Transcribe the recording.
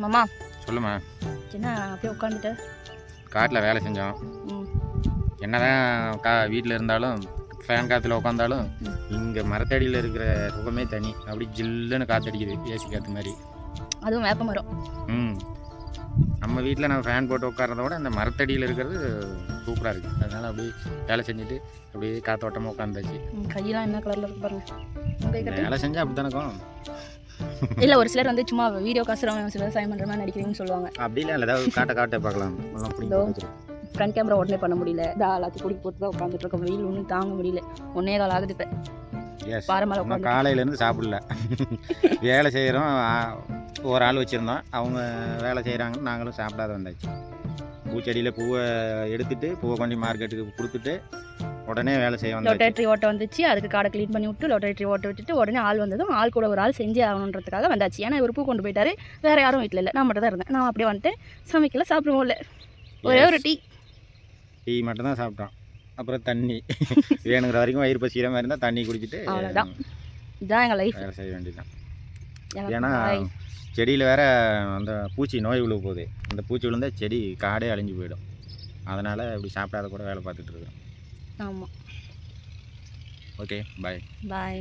மாமா சொல்லுமா. என்ன அப்படியே உட்காந்துட்ட? காட்டில் வேலை செஞ்சோம். என்னதான் வீட்டில் இருந்தாலும் ஃபேன் காற்றுல உட்காந்தாலும் இங்கே மரத்தடியில் இருக்கிற சுகமே தனி. அப்படி ஜில்லுன்னு காற்றடிக்குது, ஏசி காற்று மாதிரி. அதுவும் வேப்ப மரம். நம்ம வீட்டில் நம்ம ஃபேன் போட்டு உட்காரத விட அந்த மரத்தடியில் இருக்கிறது சூப்பராக இருக்குது. அதனால் அப்படியே வேலை செஞ்சுட்டு அப்படியே காற்றோட்டமாக உட்காந்தாச்சு. கையெல்லாம் என்ன கலரில் இருக்கு பாருங்க. வேலை செஞ்சால் அப்படி தானக்கும். இல்லை, ஒரு சிலர் வந்து சும்மா வீடியோ காசுறவங்க விவசாயம் பண்ணுற மாதிரி நடிக்கிறீங்கன்னு சொல்லுவாங்க. அப்படிலாம் இல்லை, ஏதாவது காட்ட பார்க்கலாம். ஃப்ரண்ட் கேமரா உடனே பண்ண முடியல. எல்லாத்தையும் குடிக்க போட்டு தான் உட்காந்துட்டு இருக்கோம். வெயில் ஒன்றும் தாங்க முடியல. 1.25 கால் ஆகுது. இப்போ பாரமலை காலையிலேருந்து சாப்பிடல. வேலை செய்கிறோம். ஒரு ஆள் வச்சுருந்தோம், அவங்க வேலை செய்கிறாங்கன்னு நாங்களும் சாப்பிடாத வந்தாச்சு. பூச்செடியில் பூவை எடுத்துகிட்டு பூவை கொண்டு மார்க்கெட்டுக்கு கொடுத்துட்டு உடனே வேலை செய்ய வந்தோம். லொட்டேட்ரி ஓட்ட வந்துச்சு, அதுக்கு காடை க்ளீன் பண்ணி விட்டு லொட்டேட்ரி ஓட்ட விட்டுட்டு உடனே ஆள் வந்ததும் ஆள் கூட ஒரு ஆள் செஞ்சே ஆகணுன்றதுக்காக வந்தாச்சு. ஏன்னா ஒரு பூ கொண்டு போயிட்டாரு, வேறு யாரும் வீட்டில் இல்லை, நான் மட்டும் தான் இருந்தேன். நான் அப்படியே வந்துட்டு சமைக்கல, சாப்பிடுவோம். இல்லை, ஒரே ஒரு டீ மட்டும் தான் சாப்பிட்டோம். அப்புறம் தண்ணி வேணுங்கிற வரைக்கும் வயிறு பசிக்கிற மாதிரி இருந்தால் தண்ணி குடிச்சிட்டு அவ்வளோதான். இதுதான் எங்கள் லைஃப். வேலை செய்ய வேண்டியதுதான். ஏன்னா செடியில் வேற அந்த பூச்சி நோய் விழுக போகுது. அந்த பூச்சி விழுந்தால் செடி காடே அழிஞ்சு போயிடும். அதனால் இப்படி சாப்பிடாத கூட வேலை பார்த்துட்டு இருக்கோம். ஆமாம். ஓகே, பாய்.